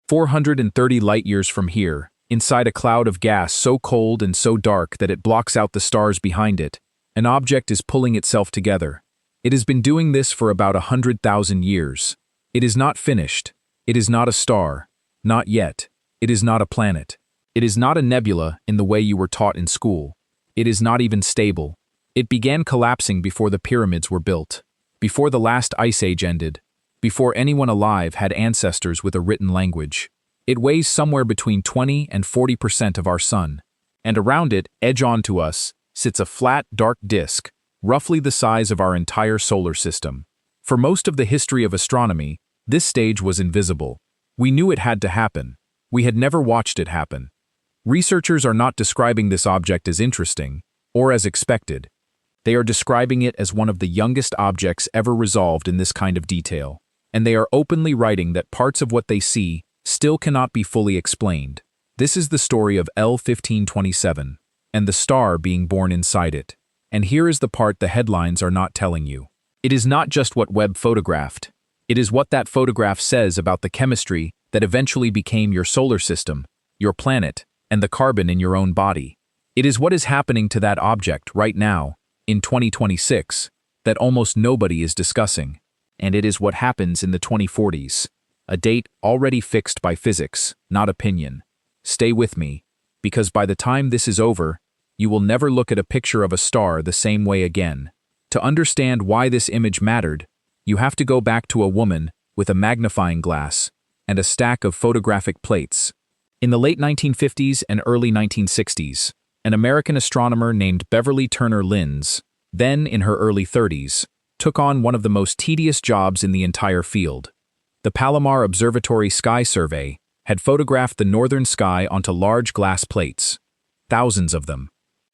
430 light-years from here, inside a cloud of gas so cold and so dark that it blocks out the stars behind it, an object is pulling itself together. It has been doing this for about 100,000 years. It is not finished. It is not a star. Not yet. It is not a planet. It is not a nebula in the way you were taught in school. It is not even stable. It began collapsing before the pyramids were built, before the last ice age ended, before anyone alive had ancestors with a written language. It weighs somewhere between 20 and 40% of our sun, and around it, edge on to us, sits a flat, dark disk, roughly the size of our entire solar system. For most of the history of astronomy, this stage was invisible. We knew it had to happen. We had never watched it happen. Researchers are not describing this object as interesting, or as expected. They are describing it as one of the youngest objects ever resolved in this kind of detail, and they are openly writing that parts of what they see still cannot be fully explained. This is the story of L1527, and the star being born inside it. And here is the part the headlines are not telling you. It is not just what Webb photographed. It is what that photograph says about the chemistry that eventually became your solar system, your planet, and the carbon in your own body. It is what is happening to that object right now, in 2026, that almost nobody is discussing. And it is what happens in the 2040s, a date already fixed by physics, not opinion. Stay with me, because by the time this is over, you will never look at a picture of a star the same way again. To understand why this image mattered, you have to go back to a woman with a magnifying glass and a stack of photographic plates. In the late 1950s and early 1960s, an American astronomer named Beverly Turner Linz, then in her early 30s, took on one of the most tedious jobs in the entire field. The Palomar Observatory Sky Survey had photographed the northern sky onto large glass plates, thousands of them.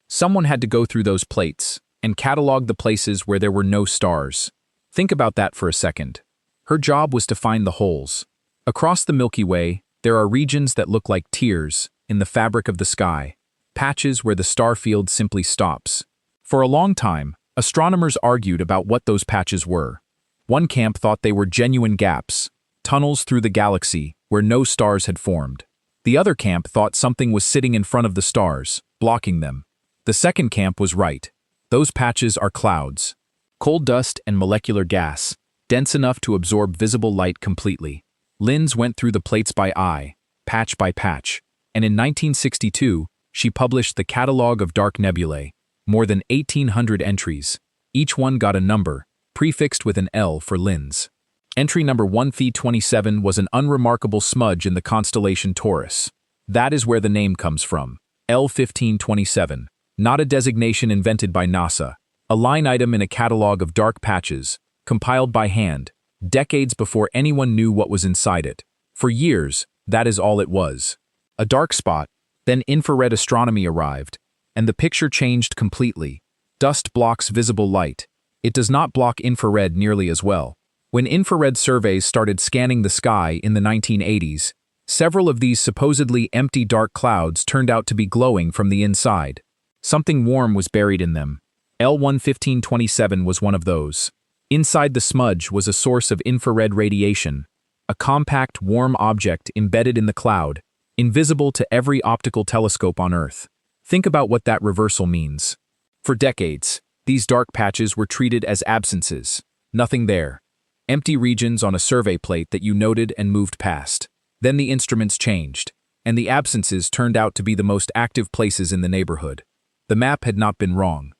Someone had to go through those plates and catalog the places where there were no stars. Think about that for a second. Her job was to find the holes. Across the Milky Way, there are regions that look like tears in the fabric of the sky, patches where the star field simply stops. For a long time, astronomers argued about what those patches were. One camp thought they were genuine gaps, tunnels through the galaxy where no stars had formed. The other camp thought something was sitting in front of the stars, blocking them. The second camp was right. Those patches are clouds. Cold dust and molecular gas, dense enough to absorb visible light completely. Linz went through the plates by eye, patch by patch, and in 1962, she published the Catalogue of Dark Nebulae, more than 1,800 entries. Each one got a number, prefixed with an L for Linz. Entry number 1Phi27 was an unremarkable smudge in the constellation Taurus. That is where the name comes from, L1527, not a designation invented by NASA, a line item in a catalogue of dark patches, compiled by hand, decades before anyone knew what was inside it. For years, that is all it was. A dark spot. Then infrared astronomy arrived, and the picture changed completely. Dust blocks visible light. It does not block infrared nearly as well. When infrared surveys started scanning the sky in the 1980s, several of these supposedly empty dark clouds turned out to be glowing from the inside. Something warm was buried in them. L1527 was one of those. Inside the smudge was a source of infrared radiation, a compact, warm object embedded in the cloud, invisible to every optical telescope on Earth. Think about what that reversal means. For decades, these dark patches were treated as absences, nothing there. Empty regions on a survey plate that you noted and moved past. Then the instruments changed, and the absences turned out to be the most active places in the neighborhood. The map had not been wrong.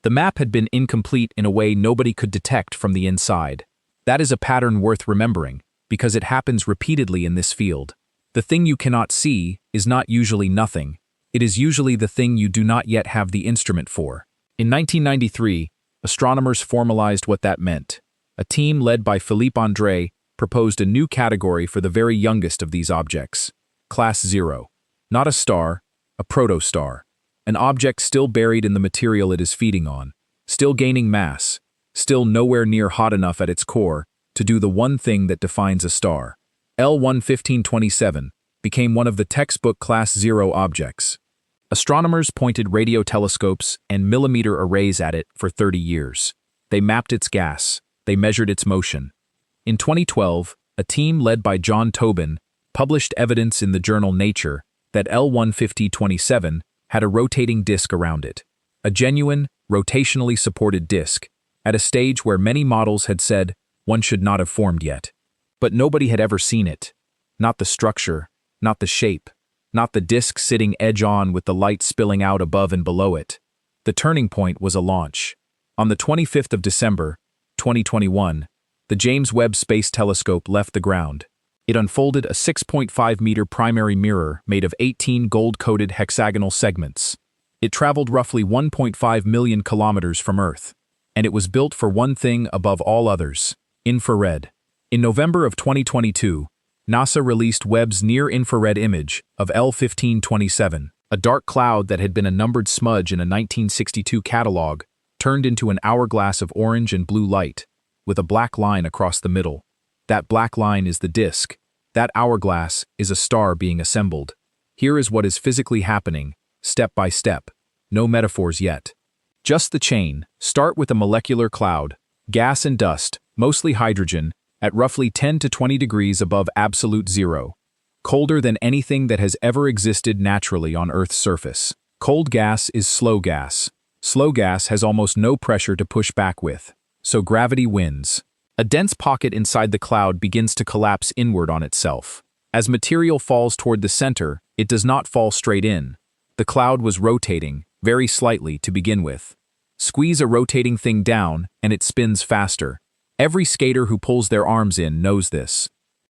The map had been incomplete in a way nobody could detect from the inside. That is a pattern worth remembering, because it happens repeatedly in this field. The thing you cannot see is not usually nothing. It is usually the thing you do not yet have the instrument for. In 1993, astronomers formalized what that meant. A team led by Philippe André proposed a new category for the very youngest of these objects, Class 0. Not a star, a protostar. An object still buried in the material it is feeding on, still gaining mass, still nowhere near hot enough at its core to do the one thing that defines a star. L1527 became one of the textbook Class 0 objects. Astronomers pointed radio telescopes and millimeter arrays at it for 30 years. They mapped its gas. They measured its motion. In 2012, a team led by John Tobin published evidence in the journal Nature that L15027 had a rotating disk around it. A genuine, rotationally supported disk, at a stage where many models had said one should not have formed yet. But nobody had ever seen it. Not the structure, not the shape, not the disk sitting edge-on with the light spilling out above and below it. The turning point was a launch. On the 25th of December, 2021, the James Webb Space Telescope left the ground. It unfolded a 6.5-meter primary mirror made of 18 gold-coated hexagonal segments. It traveled roughly 1.5 million kilometers from Earth, and it was built for one thing above all others: infrared. In November of 2022, NASA released Webb's near-infrared image of L1527, a dark cloud that had been a numbered smudge in a 1962 catalog, turned into an hourglass of orange and blue light, with a black line across the middle. That black line is the disk. That hourglass is a star being assembled. Here is what is physically happening, step by step. No metaphors yet. Just the chain. Start with a molecular cloud, gas and dust, mostly hydrogen, at roughly 10 to 20 degrees above absolute zero. Colder than anything that has ever existed naturally on Earth's surface. Cold gas is slow gas. Slow gas has almost no pressure to push back with, so gravity wins. A dense pocket inside the cloud begins to collapse inward on itself. As material falls toward the center, it does not fall straight in. The cloud was rotating, very slightly to begin with. Squeeze a rotating thing down, and it spins faster. Every skater who pulls their arms in knows this.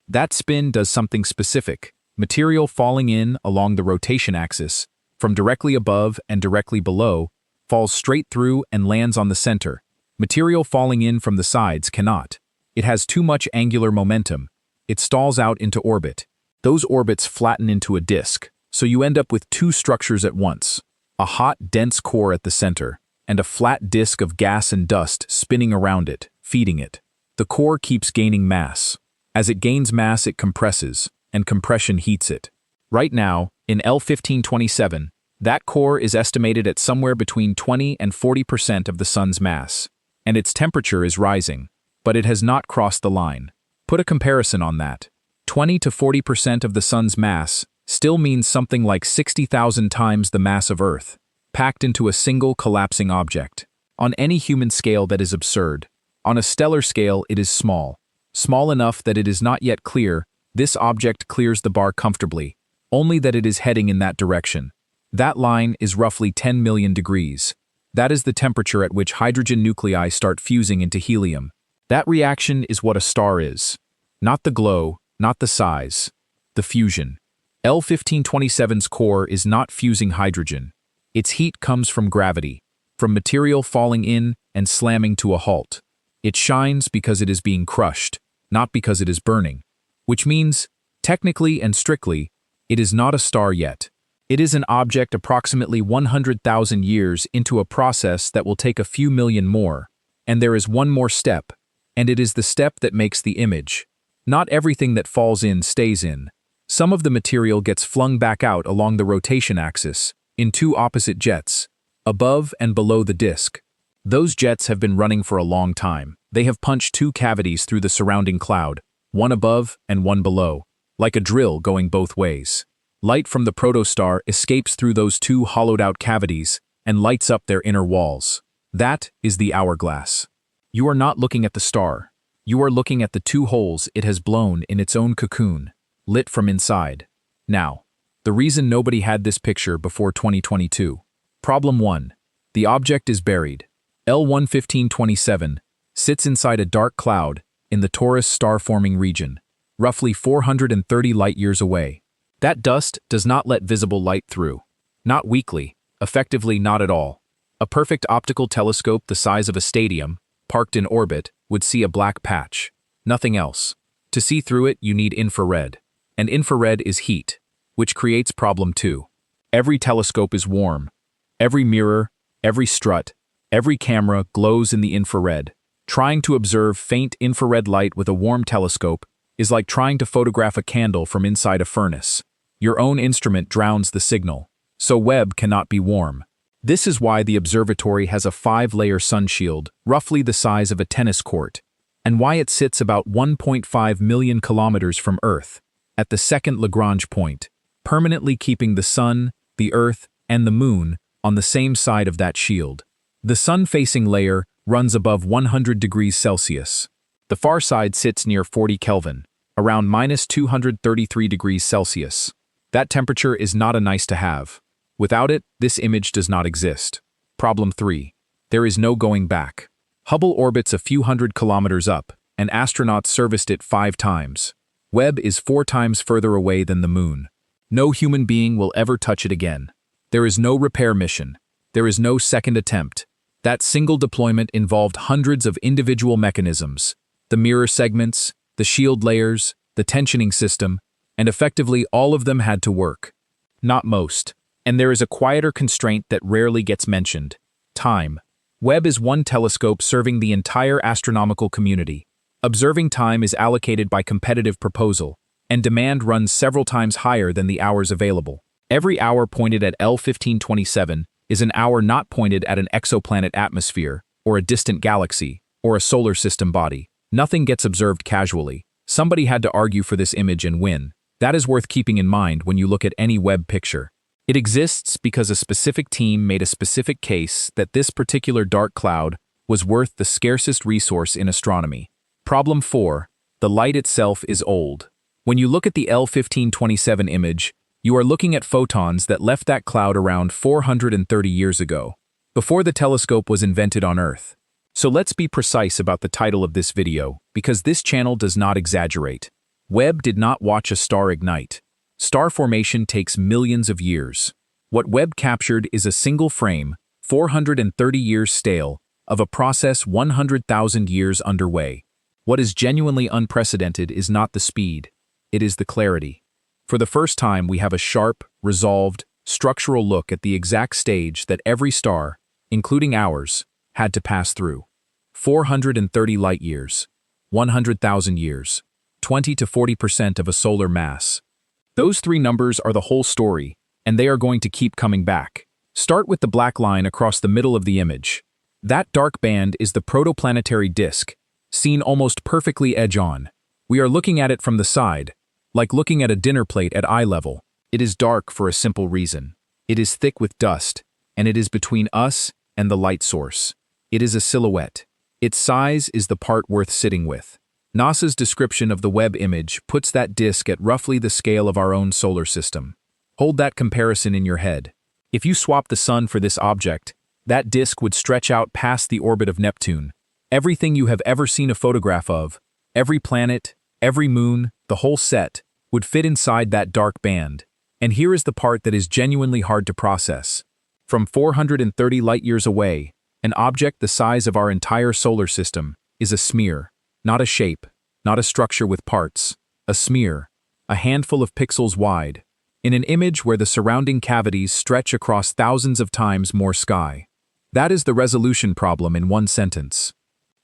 That spin does something specific. Material falling in along the rotation axis, from directly above and directly below, falls straight through and lands on the center. Material falling in from the sides cannot. It has too much angular momentum. It stalls out into orbit. Those orbits flatten into a disk, so you end up with two structures at once: a hot, dense core at the center, and a flat disk of gas and dust spinning around it, feeding it. The core keeps gaining mass. As it gains mass, it compresses, and compression heats it. Right now, in L1527, that core is estimated at somewhere between 20 and 40% of the Sun's mass, and its temperature is rising, but it has not crossed the line. Put a comparison on that. 20 to 40% of the Sun's mass still means something like 60,000 times the mass of Earth, packed into a single collapsing object. On any human scale, that is absurd. On a stellar scale, it is small. Small enough that it is not yet clear this object clears the bar comfortably, only that it is heading in that direction. That line is roughly 10 million degrees. That is the temperature at which hydrogen nuclei start fusing into helium. That reaction is what a star is. Not the glow, not the size. The fusion. L1527's core is not fusing hydrogen. Its heat comes from gravity, from material falling in and slamming to a halt. It shines because it is being crushed, not because it is burning. Which means, technically and strictly, it is not a star yet. It is an object approximately 100,000 years into a process that will take a few million more. And there is one more step, and it is the step that makes the image. Not everything that falls in stays in. Some of the material gets flung back out along the rotation axis, in two opposite jets, above and below the disk. Those jets have been running for a long time. They have punched two cavities through the surrounding cloud, one above and one below, like a drill going both ways. Light from the protostar escapes through those two hollowed-out cavities and lights up their inner walls. That is the hourglass. You are not looking at the star. You are looking at the two holes it has blown in its own cocoon, lit from inside. Now, the reason nobody had this picture before 2022. Problem 1. The object is buried. L11527 sits inside a dark cloud in the Taurus star-forming region, roughly 430 light-years away. That dust does not let visible light through. Not weakly, effectively not at all. A perfect optical telescope the size of a stadium, parked in orbit, would see a black patch. Nothing else. To see through it, you need infrared. And infrared is heat, which creates problem 2. Every telescope is warm. Every mirror, every strut, every camera glows in the infrared. Trying to observe faint infrared light with a warm telescope is like trying to photograph a candle from inside a furnace. Your own instrument drowns the signal, so Webb cannot be warm. This is why the observatory has a 5-layer sunshield, roughly the size of a tennis court, and why it sits about 1.5 million kilometers from Earth. at the second Lagrange point, permanently keeping the Sun, the Earth, and the Moon on the same side of that shield. The sun-facing layer runs above 100 degrees Celsius. The far side sits near 40 Kelvin, around -233 degrees Celsius. That temperature is not a nice to have. Without it, this image does not exist. Problem 3. There is no going back. Hubble orbits a few hundred kilometers up, and astronauts serviced it 5 times. Webb is 4 times further away than the Moon. No human being will ever touch it again. There is no repair mission. There is no second attempt. That single deployment involved hundreds of individual mechanisms, the mirror segments, the shield layers, the tensioning system, and effectively all of them had to work. Not most. And there is a quieter constraint that rarely gets mentioned: time. Webb is one telescope serving the entire astronomical community. Observing time is allocated by competitive proposal, and demand runs several times higher than the hours available. Every hour pointed at L1527 is an hour not pointed at an exoplanet atmosphere, or a distant galaxy, or a solar system body. Nothing gets observed casually. Somebody had to argue for this image and win. That is worth keeping in mind when you look at any Webb picture. It exists because a specific team made a specific case that this particular dark cloud was worth the scarcest resource in astronomy. Problem 4. The light itself is old. When you look at the L1527 image, you are looking at photons that left that cloud around 430 years ago, before the telescope was invented on Earth. So let's be precise about the title of this video, because this channel does not exaggerate. Webb did not watch a star ignite. Star formation takes millions of years. What Webb captured is a single frame, 430 years stale, of a process 100,000 years underway. What is genuinely unprecedented is not the speed, it is the clarity. For the first time, we have a sharp, resolved, structural look at the exact stage that every star, including ours, had to pass through. 430 light-years, 100,000 years, 20 to 40% of a solar mass. Those 3 numbers are the whole story, and they are going to keep coming back. Start with the black line across the middle of the image. That dark band is the protoplanetary disk, seen almost perfectly edge-on. We are looking at it from the side, like looking at a dinner plate at eye level. It is dark for a simple reason. It is thick with dust, and it is between us and the light source. It is a silhouette. Its size is the part worth sitting with. NASA's description of the Webb image puts that disk at roughly the scale of our own solar system. Hold that comparison in your head. If you swap the Sun for this object, that disk would stretch out past the orbit of Neptune. Everything you have ever seen a photograph of, every planet, every moon, the whole set, would fit inside that dark band. And here is the part that is genuinely hard to process. From 430 light-years away, an object the size of our entire solar system is a smear. Not a shape, not a structure with parts, a smear, a handful of pixels wide, in an image where the surrounding cavities stretch across thousands of times more sky. That is the resolution problem in one sentence.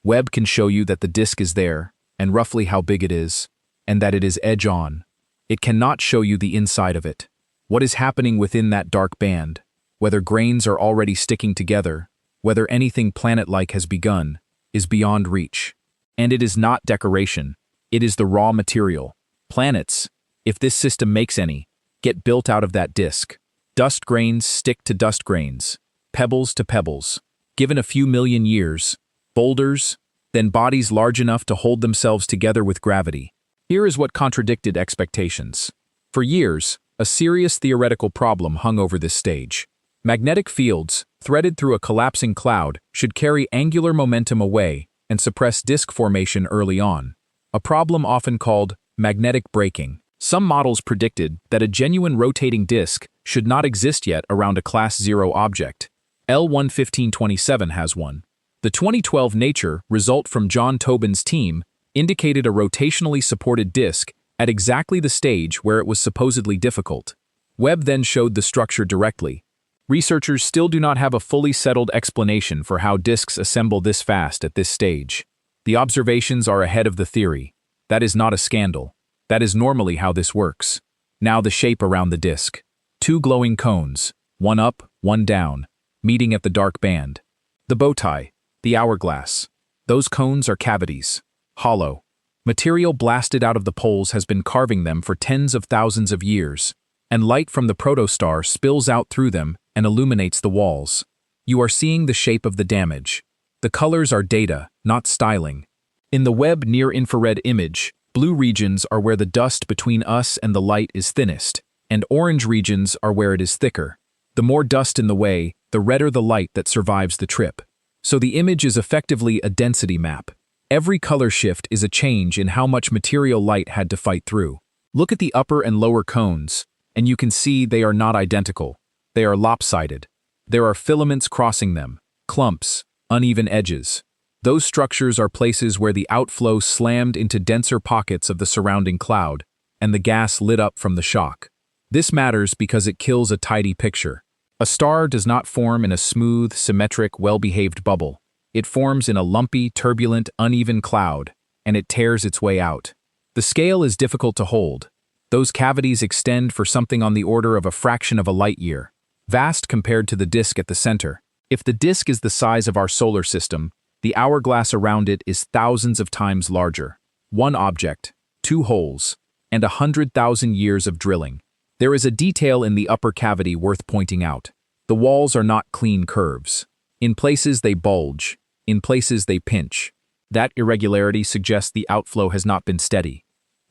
Webb can show you that the disk is there, and roughly how big it is, and that it is edge-on. It cannot show you the inside of it. What is happening within that dark band, whether grains are already sticking together, whether anything planet-like has begun, is beyond reach. And it is not decoration, it is the raw material. Planets, if this system makes any, get built out of that disk. Dust grains stick to dust grains, pebbles to pebbles. Given a few million years, boulders, then bodies large enough to hold themselves together with gravity. Here is what contradicted expectations. For years, a serious theoretical problem hung over this stage. Magnetic fields, threaded through a collapsing cloud, should carry angular momentum away and suppress disk formation early on, a problem often called magnetic braking. Some models predicted that a genuine rotating disk should not exist yet around a Class 0 object. L11527 has one. The 2012 Nature result from John Tobin's team indicated a rotationally supported disk at exactly the stage where it was supposedly difficult. Webb then showed the structure directly. Researchers still do not have a fully settled explanation for how disks assemble this fast at this stage. The observations are ahead of the theory. That is not a scandal. That is normally how this works. Now the shape around the disk. 2 glowing cones, one up, one down, meeting at the dark band. The bow tie, the hourglass. Those cones are cavities, hollow. Material blasted out of the poles has been carving them for tens of thousands of years, and light from the protostar spills out through them and illuminates the walls. You are seeing the shape of the damage. The colors are data, not styling. In the Webb near-infrared image, blue regions are where the dust between us and the light is thinnest, and orange regions are where it is thicker. The more dust in the way, the redder the light that survives the trip. So the image is effectively a density map. Every color shift is a change in how much material light had to fight through. Look at the upper and lower cones, and you can see they are not identical. They are lopsided. There are filaments crossing them, clumps, uneven edges. Those structures are places where the outflow slammed into denser pockets of the surrounding cloud, and the gas lit up from the shock. This matters because it kills a tidy picture. A star does not form in a smooth, symmetric, well-behaved bubble. It forms in a lumpy, turbulent, uneven cloud, and it tears its way out. The scale is difficult to hold. Those cavities extend for something on the order of a fraction of a light year, vast compared to the disk at the center. If the disk is the size of our solar system, the hourglass around it is thousands of times larger. One object, two holes, and 100,000 years of drilling. There is a detail in the upper cavity worth pointing out. The walls are not clean curves. In places they bulge, in places they pinch. That irregularity suggests the outflow has not been steady.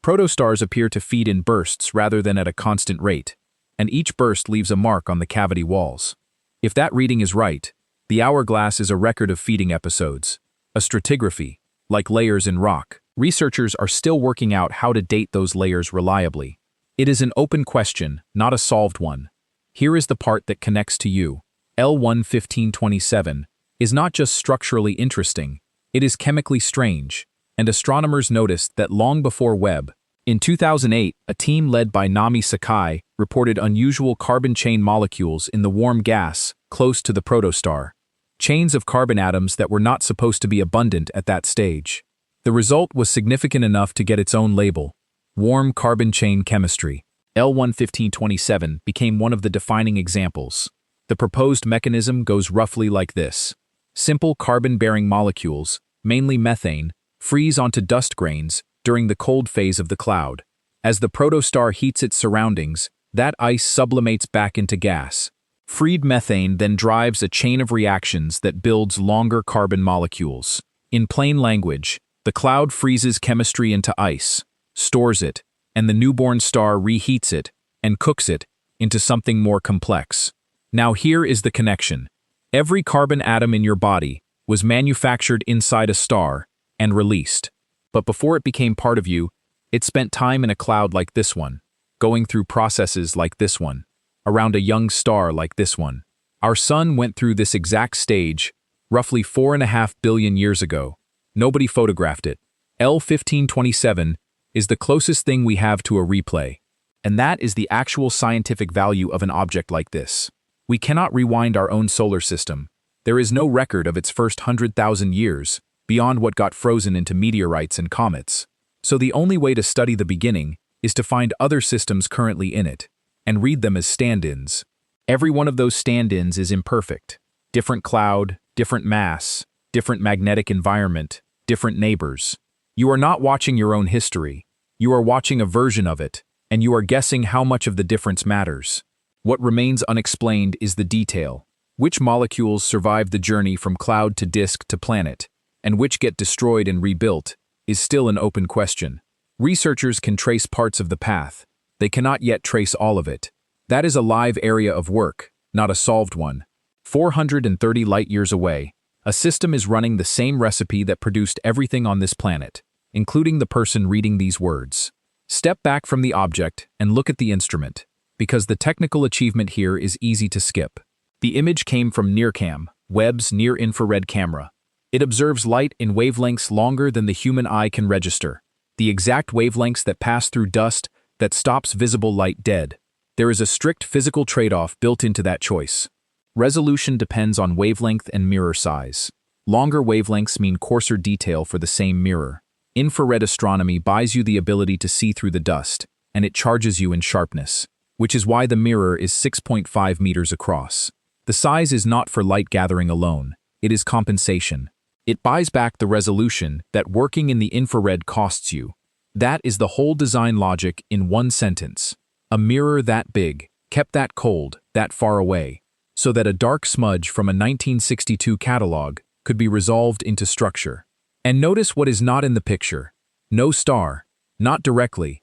Protostars appear to feed in bursts rather than at a constant rate, and each burst leaves a mark on the cavity walls. If that reading is right, the hourglass is a record of feeding episodes, a stratigraphy, like layers in rock. Researchers are still working out how to date those layers reliably. It is an open question, not a solved one. Here is the part that connects to you. L1-1527 is not just structurally interesting, it is chemically strange, and astronomers noticed that long before Webb. In 2008, a team led by Nami Sakai reported unusual carbon chain molecules in the warm gas close to the protostar, chains of carbon atoms that were not supposed to be abundant at that stage. The result was significant enough to get its own label, warm carbon chain chemistry. L1-1527 became one of the defining examples. The proposed mechanism goes roughly like this. Simple carbon-bearing molecules, mainly methane, freeze onto dust grains during the cold phase of the cloud. As the protostar heats its surroundings, that ice sublimates back into gas. Freed methane then drives a chain of reactions that builds longer carbon molecules. In plain language, the cloud freezes chemistry into ice, stores it, and the newborn star reheats it and cooks it into something more complex. Now here is the connection. Every carbon atom in your body was manufactured inside a star and released. But before it became part of you, it spent time in a cloud like this one, going through processes like this one, around a young star like this one. Our sun went through this exact stage roughly 4.5 billion years ago. Nobody photographed it. L1527 is the closest thing we have to a replay, and that is the actual scientific value of an object like this. We cannot rewind our own solar system. There is no record of its first 100,000 years, beyond what got frozen into meteorites and comets. So the only way to study the beginning is to find other systems currently in it, and read them as stand-ins. Every one of those stand-ins is imperfect. Different cloud, different mass, different magnetic environment, different neighbors. You are not watching your own history. You are watching a version of it, and you are guessing how much of the difference matters. What remains unexplained is the detail. Which molecules survive the journey from cloud to disk to planet, and which get destroyed and rebuilt, is still an open question. Researchers can trace parts of the path. They cannot yet trace all of it. That is a live area of work, not a solved one. 430 light-years away, a system is running the same recipe that produced everything on this planet, including the person reading these words. Step back from the object and look at the instrument, because the technical achievement here is easy to skip. The image came from NIRCam, Webb's near-infrared camera. It observes light in wavelengths longer than the human eye can register, the exact wavelengths that pass through dust that stops visible light dead. There is a strict physical trade-off built into that choice. Resolution depends on wavelength and mirror size. Longer wavelengths mean coarser detail for the same mirror. Infrared astronomy buys you the ability to see through the dust, and it charges you in sharpness, which is why the mirror is 6.5 meters across. The size is not for light gathering alone, it is compensation. It buys back the resolution that working in the infrared costs you. That is the whole design logic in one sentence. A mirror that big, kept that cold, that far away, so that a dark smudge from a 1962 catalog could be resolved into structure. And notice what is not in the picture. No star, not directly.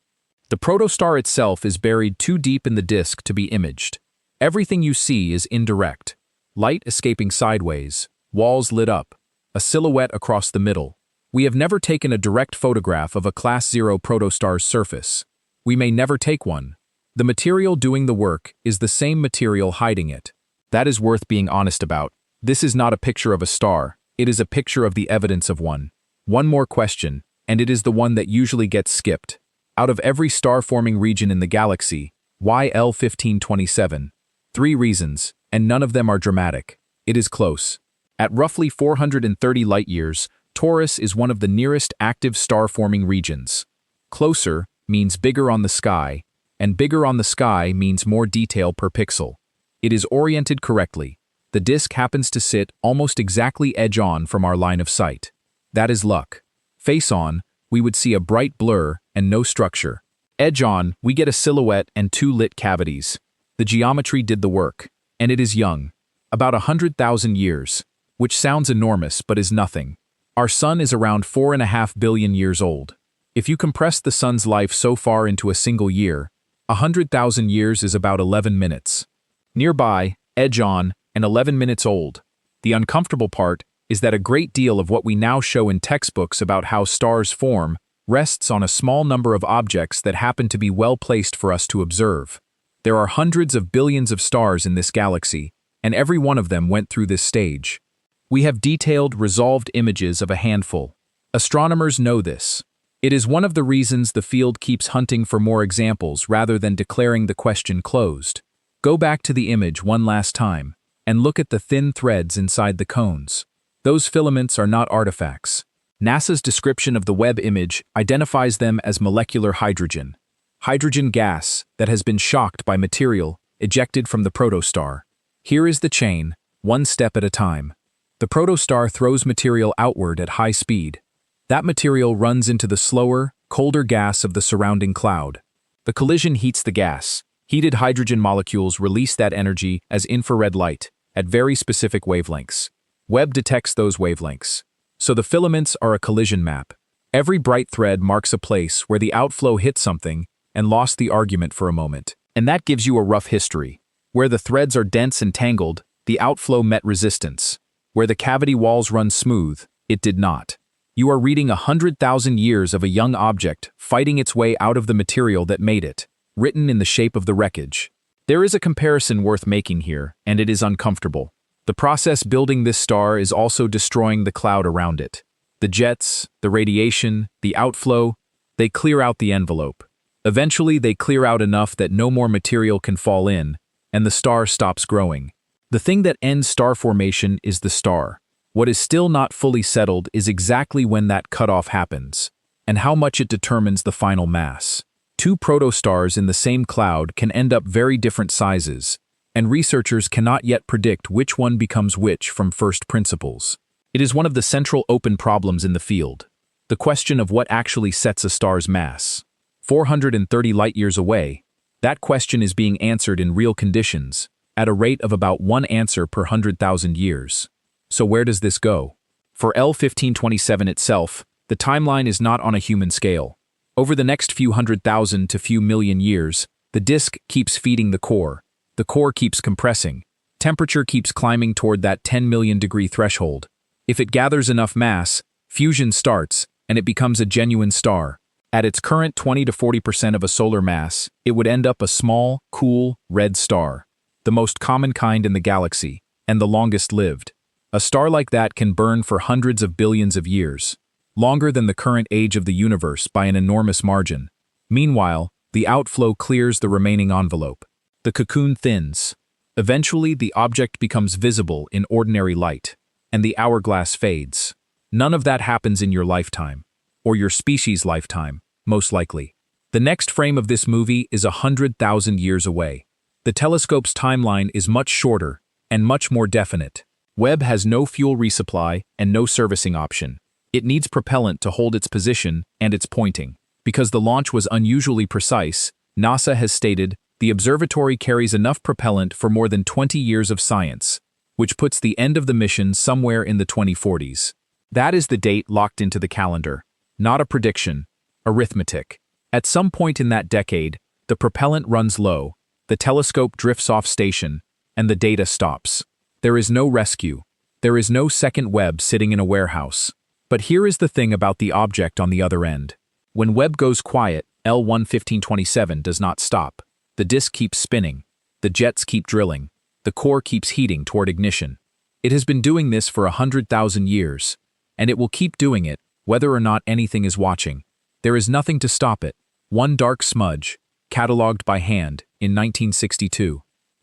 The protostar itself is buried too deep in the disk to be imaged. Everything you see is indirect. Light escaping sideways, walls lit up, a silhouette across the middle. We have never taken a direct photograph of a Class 0 protostar's surface. We may never take one. The material doing the work is the same material hiding it. That is worth being honest about. This is not a picture of a star, it is a picture of the evidence of one. One more question, and it is the one that usually gets skipped. Out of every star-forming region in the galaxy, why L1527? 3 reasons, and none of them are dramatic. It is close. At roughly 430 light-years, Taurus is one of the nearest active star-forming regions. Closer means bigger on the sky, and bigger on the sky means more detail per pixel. It is oriented correctly. The disk happens to sit almost exactly edge-on from our line of sight. That is luck. Face-on, we would see a bright blur and no structure. Edge-on, we get a silhouette and 2 lit cavities. The geometry did the work, and it is young. About 100,000 years, which sounds enormous but is nothing. Our sun is around 4.5 billion years old. If you compress the sun's life so far into a single year, 100,000 years is about 11 minutes. Nearby, edge-on, and 11 minutes old. The uncomfortable part is that a great deal of what we now show in textbooks about how stars form rests on a small number of objects that happen to be well placed for us to observe. There are hundreds of billions of stars in this galaxy, and every one of them went through this stage. We have detailed, resolved images of a handful. Astronomers know this. It is one of the reasons the field keeps hunting for more examples rather than declaring the question closed. Go back to the image one last time, and look at the thin threads inside the cones. Those filaments are not artifacts. NASA's description of the Webb image identifies them as molecular hydrogen. Hydrogen gas that has been shocked by material ejected from the protostar. Here is the chain, one step at a time. The protostar throws material outward at high speed. That material runs into the slower, colder gas of the surrounding cloud. The collision heats the gas. Heated hydrogen molecules release that energy as infrared light, at very specific wavelengths. Webb detects those wavelengths. So the filaments are a collision map. Every bright thread marks a place where the outflow hit something and lost the argument for a moment. And that gives you a rough history. Where the threads are dense and tangled, the outflow met resistance. Where the cavity walls run smooth, it did not. You are reading 100,000 years of a young object fighting its way out of the material that made it, written in the shape of the wreckage. There is a comparison worth making here, and it is uncomfortable. The process building this star is also destroying the cloud around it. The jets, the radiation, the outflow, they clear out the envelope. Eventually, they clear out enough that no more material can fall in, and the star stops growing. The thing that ends star formation is the star. What is still not fully settled is exactly when that cutoff happens, and how much it determines the final mass. 2 protostars in the same cloud can end up very different sizes, and researchers cannot yet predict which one becomes which from first principles. It is one of the central open problems in the field. The question of what actually sets a star's mass. 430 light-years away, that question is being answered in real conditions, at a rate of about 1 answer per 100,000 years. So where does this go? For L1527 itself, the timeline is not on a human scale. Over the next few 100,000 to few million years, the disk keeps feeding the core. The core keeps compressing. Temperature keeps climbing toward that 10 million degree threshold. If it gathers enough mass, fusion starts, and it becomes a genuine star. At its current 20 to 40% of a solar mass, it would end up a small, cool, red star. The most common kind in the galaxy, and the longest lived. A star like that can burn for hundreds of billions of years, longer than the current age of the universe by an enormous margin. Meanwhile, the outflow clears the remaining envelope. The cocoon thins. Eventually, the object becomes visible in ordinary light, and the hourglass fades. None of that happens in your lifetime, or your species' lifetime, most likely. The next frame of this movie is 100,000 years away. The telescope's timeline is much shorter and much more definite. Webb has no fuel resupply and no servicing option. It needs propellant to hold its position and its pointing. Because the launch was unusually precise, NASA has stated the observatory carries enough propellant for more than 20 years of science, which puts the end of the mission somewhere in the 2040s. That is the date locked into the calendar. Not a prediction, arithmetic. At some point in that decade, the propellant runs low, the telescope drifts off station, and the data stops. There is no rescue. There is no second Webb sitting in a warehouse. But here is the thing about the object on the other end. When Webb goes quiet, L1-1527 does not stop. The disk keeps spinning. The jets keep drilling. The core keeps heating toward ignition. It has been doing this for 100,000 years, and it will keep doing it, whether or not anything is watching. There is nothing to stop it. One dark smudge, catalogued by hand in 1962.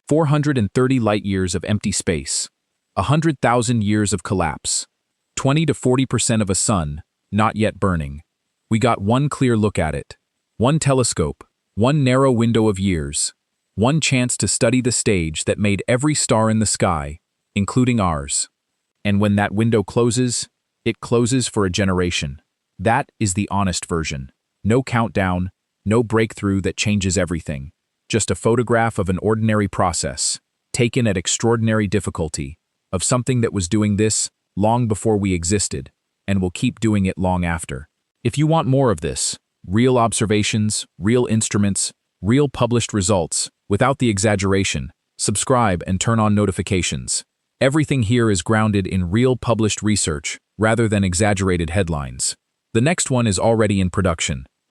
430 light-years of empty space. 100,000 years of collapse. 20 to 40% of a sun, not yet burning. We got one clear look at it. One telescope, one narrow window of years. One chance to study the stage that made every star in the sky, including ours. And when that window closes, it closes for a generation. That is the honest version. No countdown, no breakthrough that changes everything. Just a photograph of an ordinary process, taken at extraordinary difficulty, of something that was doing this long before we existed, and will keep doing it long after. If you want more of this, real observations, real instruments, real published results, without the exaggeration, subscribe and turn on notifications. Everything here is grounded in real published research, rather than exaggerated headlines. The next one is already in production.